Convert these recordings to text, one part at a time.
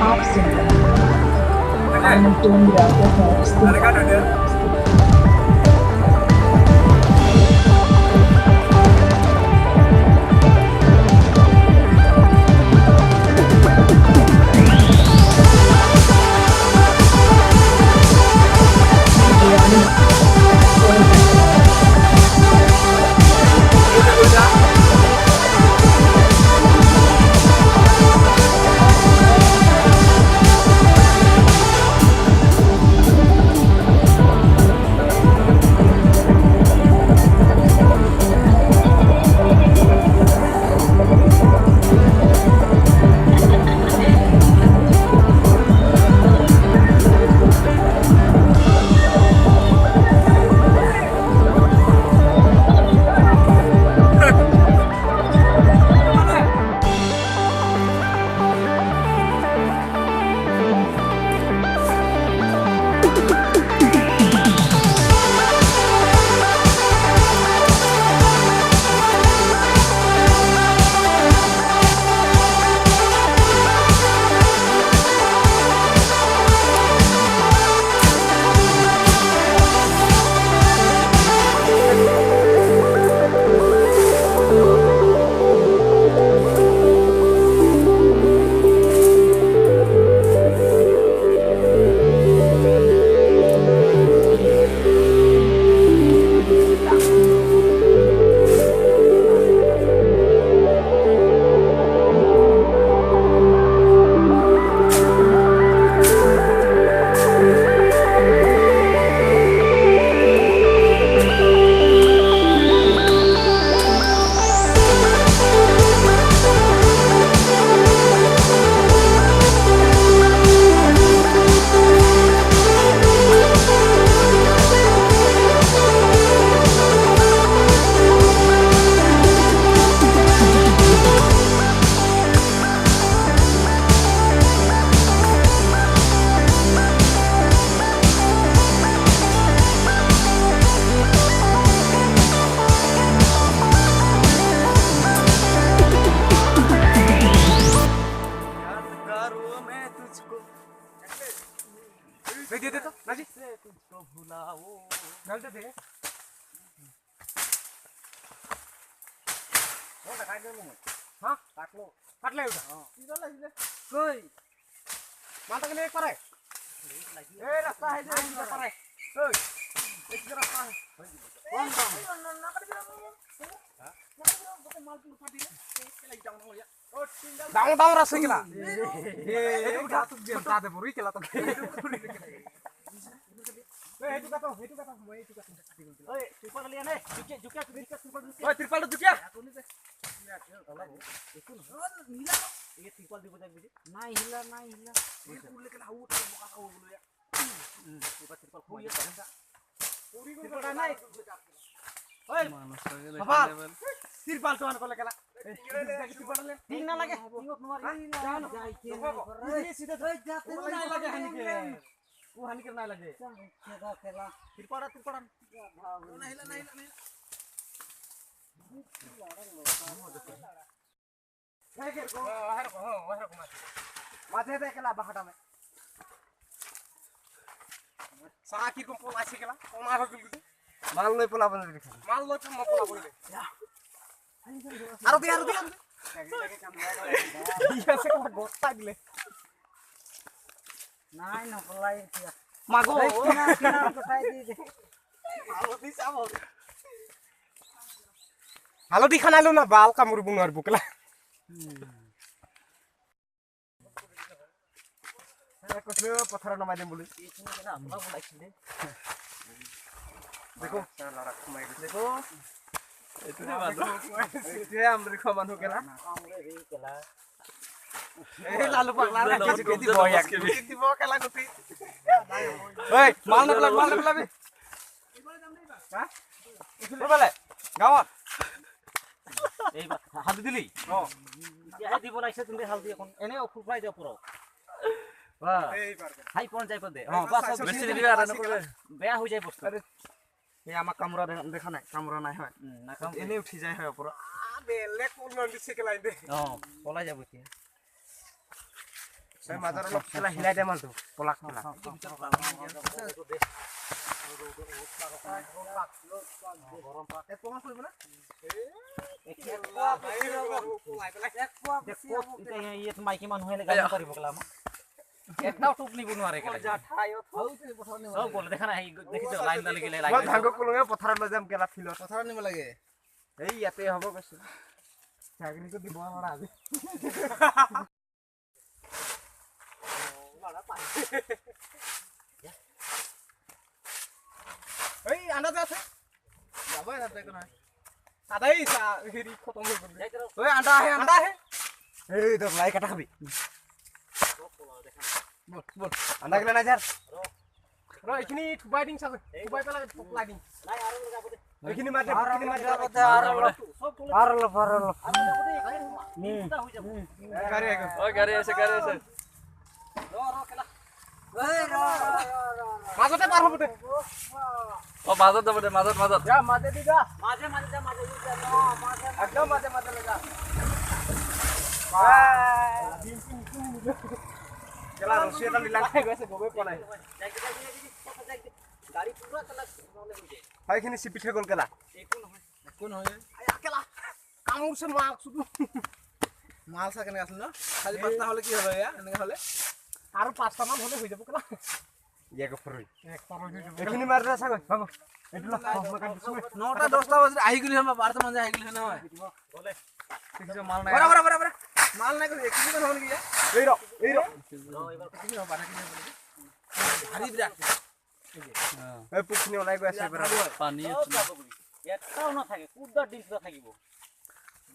absent. Anatolia perhaps. दे तो Nazi तुझको भुलाओ गलत दे हो त काट्नु म हां काट्नु काट्ला एउटा किन लाग्ने कोइ माता के एक पराय ए रास्ता है दे पराय ओइ एक रास्ता है कौन काम डाउन डाउन रास्ता केला ए उठा तू जनता दे बुरी केला तो ए तू का मैं तू का ओए त्रिपाल लिया ने झुके झुके त्रिपाल ओए त्रिपाल दुकिया नीला ये त्रिपाल দিব যাক বুঝি না হিলা এই কুলে কেলা আউট বকা খাও বলে এবার त्रिपाल খুইয়ে পারেন पूरी को बड़ा নাই ओए बाबा त्रिपाल तो आन केला ठीक ना लगे जान जाई के सीधे जाते नहीं लगे हनी के वो हनी के ना लगे खेला खेला त्रिपाल नहीं है को हर को माथे दे केला बहाटा में साकी को पोला केला कोना हो गुल माल लई पोला बन देखा माल लई म पोला बोले आरो दे ইয়া সে কোটা গোটা গলে নাই না পোলাই মাগো কিনা কোথায় দি দে হালদি চাবো হালদি খানাইলো না বাল কামুর বুনার বুকলা কসলে পথর নমাই দেম বলি না আমরা বলাইছিলে দেখো সারা কমাই দেখো এটুরে বাদো এ আমরা দেখো মানু কেলা আমরা রে কেলা এ লালু পাগলা রাখি দিব ইয়াকে দিব কেলা গতি ওই মাল না পেলাবি হ্যাঁ বলে গাওয়া এই হালদি দিলি ও ইয়া দিব লাইছে তুমি হালদি এখন এনে ফুফাই দাও পুরো বাহ এই পারবে হাই কোন যাই পদে হ্যাঁ বাস বেশি দিবি আর না করবে বেয়া হই যায় বস্তু এই আমার কামরা দেখা নাই কামরা নাই হয় না কাম এনে উঠি যায় হয় পুরো বেলে কোন দিছে কেলাই দে হ্যাঁ পলাই যাব কি মাজত অলপ খেলা হিলাই দে মালটো পলাক খেলা মাইকী মানুহে গাড়ী পাৰিব কেলা একটাও টোপ নিব নোৱাৰে কেলা চব বলে দেখা নাই দেখিছ লাইন ডালি গেলে লাইন মই ভাঙ্গ কলঙে পথাৰত লৈ যাম কেলা ফিলত পথাৰত নিব লাগে এই ইয়াতে হ'ব কৈছো চাগনিটো দিব নোৱাৰা আজি এই আন্দাজ আছে যাবই না তাই কোনা আদাই হেৰি খতম হৈ গ'ল ঐ আন্ডা আহে এই তো লাই কাটা খাবি বল আন্ডা গলে না যার ৰ এইখিনি থুবাই দিম চাগে থুবাই পেলাই পকলাই দিম নাই আৰু লগাব দে এইখিনি মাতে গাড়ী আছে মাজতে পাৰ হ'ব দে মাজত যাব দে মাজত যা মাজে দি যা মাজে মাজে একদম মাজে লৈ যা কেলা ৰছী এটা লীলা খাই গৈছে গমে পোৱা নাই গাড়ী পুৰা কেলা নহলে হৈ যায় সেইখিনি চিপি থৈ গ'ল কেলা একো নহয় কেলা কামুৰছে মাক মাল চা কেনেকে আছিল ন খালি 5টা হলে কি হলো ইয়া এনেকে হলে আৰু 5টা মান হলে হৈ যাব কেলা ইয়াক ফৰই এইখিনি মাৰ দে চাগৈ ভাগো এইটো ল মই কাটি দিছো 9টা 10টা বজাত আহি গলি हम 12টা মান আহি গলি নহয় বলে দেখিছ মাল নাই বৰা মাল নাই কৰি একদিন হ'ল নেকি এই ৰ এবাৰ কি হ'ব বাটা কিনে ভাৰি বিৰাট এই পুখিনি ওলাই গৈ আছে পানী এটাও নাথাকে কুদাৰ দিন থাকিব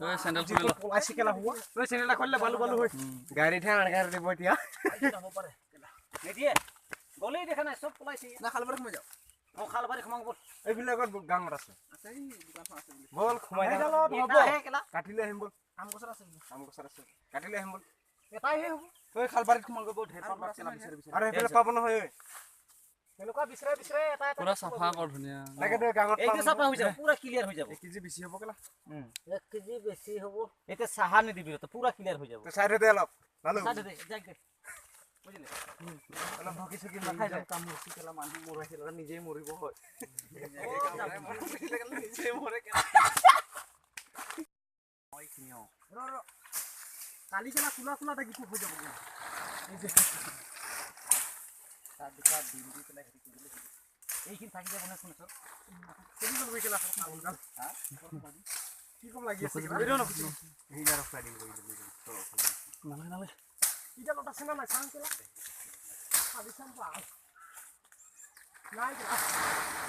ওই স্যান্ডেল খুলে পলাইছি কেলা হ'ব ঐ চেনেলটা খুললে বালু হৈ গাড়ী ঠেং আনগাৰ দিব এতিয়া হ'ব পাৰে নিদিয়ে গলেই দেখা নাই সব পলাইছে না খালবাৰত মই যাও অ খালবাৰী খমাং বল এইবিলাকত গাঙত আছে আছে এই দোকানখন আছে বুলি বল খুমাই এটা হে কেলা কাটিলে আহিম বল আম গছৰ আছে আম গছৰ আছে কাটিলে আহিম বল এটাই হে হ'ব ঐ খালবাৰীত খুমাল গব ঢেৰ পাবা কেলা বিচাৰি আৰু এইফালে পাব নহয় ঐ এনেকুৱা বিচৰে এটা পুৰা সাফা কৰ ধুনিয়া লাগে দে গাঙত এইটো চাফা হৈ যাব পুৰা ক্লিয়াৰ হৈ যাব 1 কেজি বেছি হ'ব কেলা 1 কেজি বেছি হ'ব এতিয়া চাহা নিদিবি তো পুৰা ক্লিয়াৰ হৈ যাব তো সাইড দে অলপ ভালো চাই দে যাক দে বুজিলে অলপ ভকি চকি নাখাই যায় কাম মুছি কেলা মানুহ মৰাইছিল নিজেই মৰিব হয় নিজে মৰে কেলা কালি কেলা খোলা এটা গিটো হৈ যাব এই যে তাৰ দুটা দিন দি পেলাই হেৰি কৰিলে এইখিনি থাকি যাব না শুনছ কেনি যাব কেলা হা কি কম লাগি আছে কেলা ভিডিও নকৰি এই যাৰ ফ্লাইডিং কৰি দিলে নালে ইটা লটা সেনা নাই চাং কেলা খালি চাং পা নাই কেলা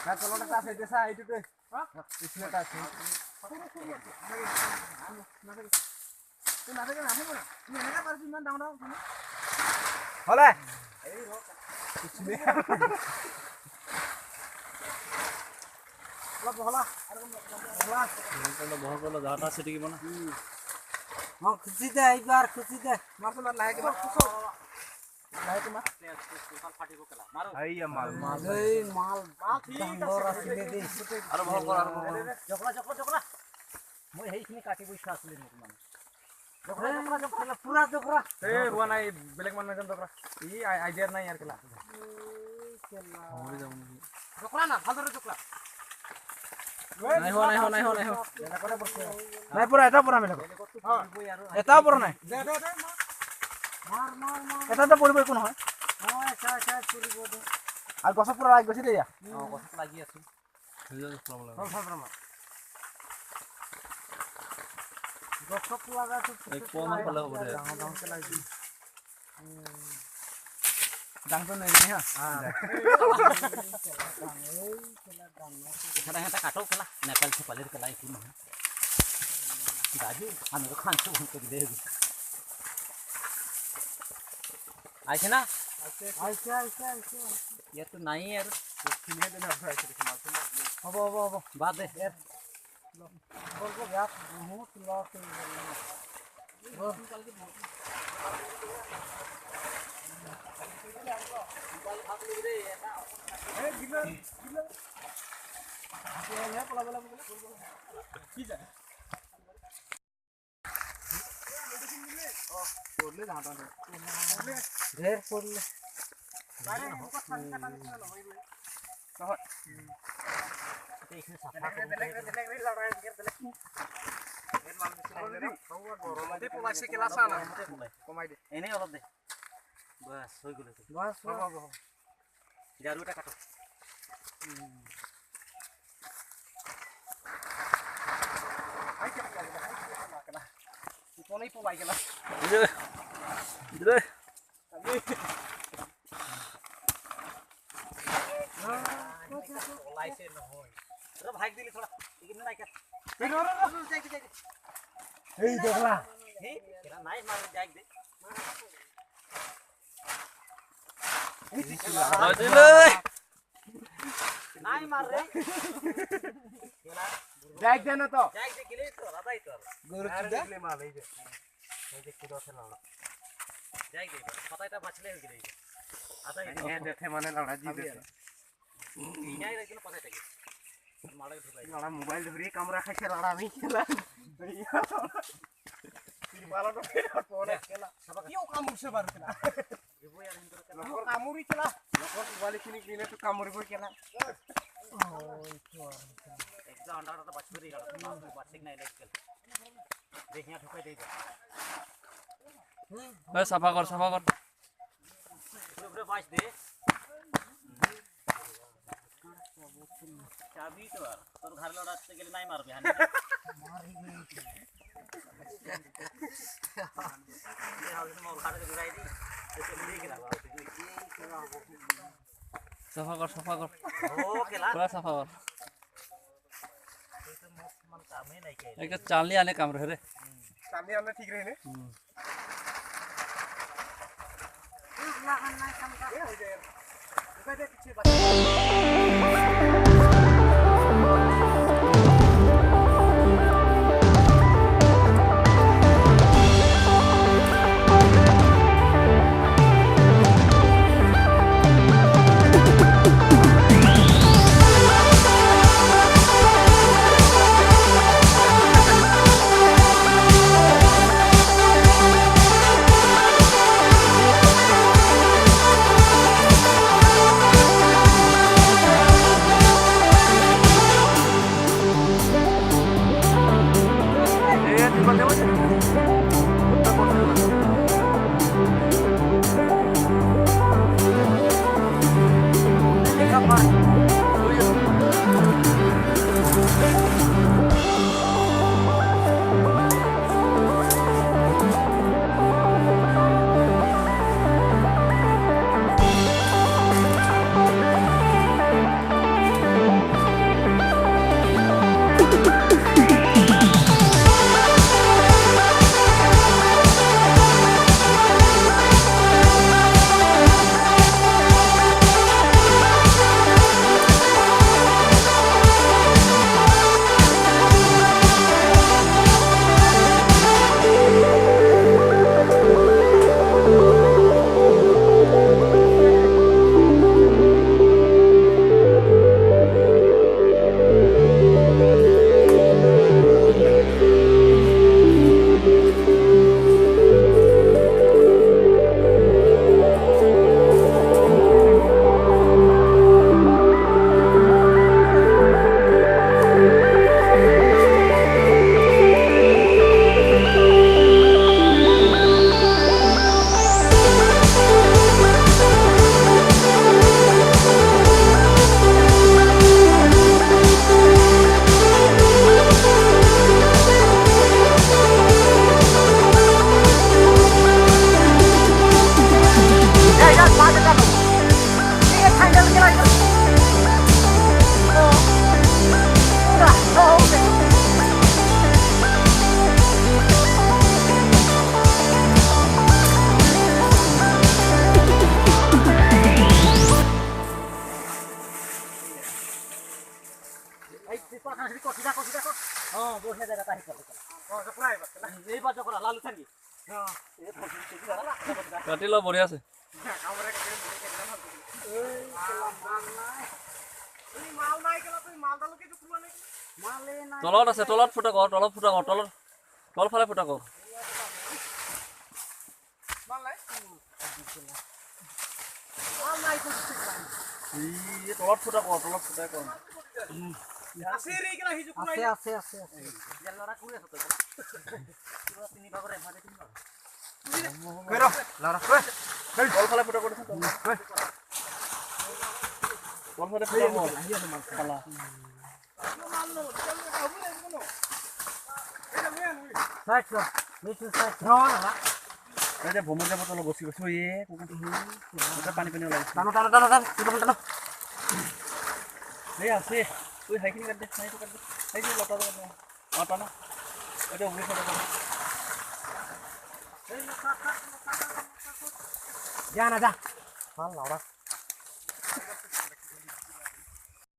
না চলটা আছে দেসা এইটুতে হ্যাঁ পিছনেটা আছে তুই না দেখে নামো না তুই এনেকা পারছিস ইমান ডাঙৰ হলে এই ৰ হলা বহল যাটা সিটি কি বনা हाँ खुशी दे एक बार खुशी दे মারছ মার লাগে মার লাইক মা फाटिबो केला मारो আইয়া মাল এই মাল ডাঙৰ আছিল দে আৰু বহল কৰ আৰু বহল জকলা মই সেইখিনি কাটিব ইচ্ছা আছিল মোক মানে জকলা পুৰা জকলা এ ৰুৱা নাই বেলেগ মানুহ এজন দকৰা ই আইডিয়া নাই ইয়াৰ কেলা জকলা না ভালদৰে জকলা নাই হো নাই পৰা এটা পৰা মেলা এটাও পৰ নাই মাৰ মাৰ মাৰ এটাতে পৰিব একো নহয় হয় চাই চুৰিব দে আৰু গছ পুৰা লাগি গৈছে দিয়া গছত লাগি আছে গছত লাগাটো একমান পালে হ'ব দে ডাঙৰকে লাগি ডাঙটো নাই হা এটা কাটো কেলা নেপাল চেপালের কেলা একটু নহয় দাদু আমি তো খানছো করে দে আইছে না আইছে ইয়াত তো নাই আর কিনে দেনা আছে হব বাদ দে বলবো গ্যাস বহুত লস কি যায় পড়লে জাহাটা ঢেৰ পৰিলে কমাই দে এনেই অলপ দে বাছ হৈ গ'ল ঝাৰু এটা কাটো কোনেই পলাই গেলা পলাইছে নহয় ভাইক দিলি থোড়া এইখিনি নাই কাট এই দেখলা কেনা নাই মাৰ যাইক দে নাই মাৰ রে যাই দে না তো যাইক দে গেলে তো রাদাই তো গরু আর চুদা দেখলে মাল এই যে কিলো আছে লাউড়া যাইক দে কথাটা বাঁচলে হয়ে গেলে আদা এ দেখে মানে লড়া জি দে ইনাই রাখিলো কথাটা কি মালে ঢুকাই লড়া মোবাইল ধরে কামরা খাইছে লড়া আমি খেলা পালাটো ফোন খেলা কিও কামুরছে বারু খেলা এবই আর হিন্দর লোকর কামুরি খেলা লোকর মোবাইল কিনি কিনে তো কামুরিব খেলা একদম আন্ডারটা বাঁচবে রে গাড়া বাঁচিক নাই লাগ গেল দেখিয়া ঢুকাই দেই ওই সাফা কর পুরো বাঁচ দে চাবি তো আর তোর ঘর লড়াতে গেলে নাই মারবে হানি মারি মোর ঘরে ঘুরাই দি তো দিয়ে গেলা সাফা কর ও কেলা পুরা সাফা কর তো মন কামে নাই কে একটা চালনি আনে কাম রে সামনে আমরা ঠিক রহে এই তিপা খাসি কঠিটা হ্যাঁ বসে জায়গা তাই করে এই বাজে করা লালু থাকি হ্যাঁ এই ফসল থেকে কাটি লো বঢ়িয়া আছে তলত আছে তলত ফুটা কর তল ফালে ফুটা কর এই তলত ফুটা কৰ তলত ফুটাই কৰ আছে আছে আছে ইয়াৰ ল'ৰা কৰি আছ তই পুৰা তিনি ভাগৰ এভাগে তিনি ভাগ কই ৰ লাৰা কই তলফালে ফুটা কৰিছে তলফালে ফুটা কৰ খালা সাইড ৰ মিছ সাইড এই যে ভ্ৰমণ যাব তলত বসি গৈছে এ কোকা পানী পানী ওলাইছে টানো টানো টানো টানো টানো এই আছে ওই হাইখিনি কাট দে হাইটো কাট দে হাইখিনি লতা কাট দে টানো এটা উৰি ফটো যা না যা ভাল লাউৰা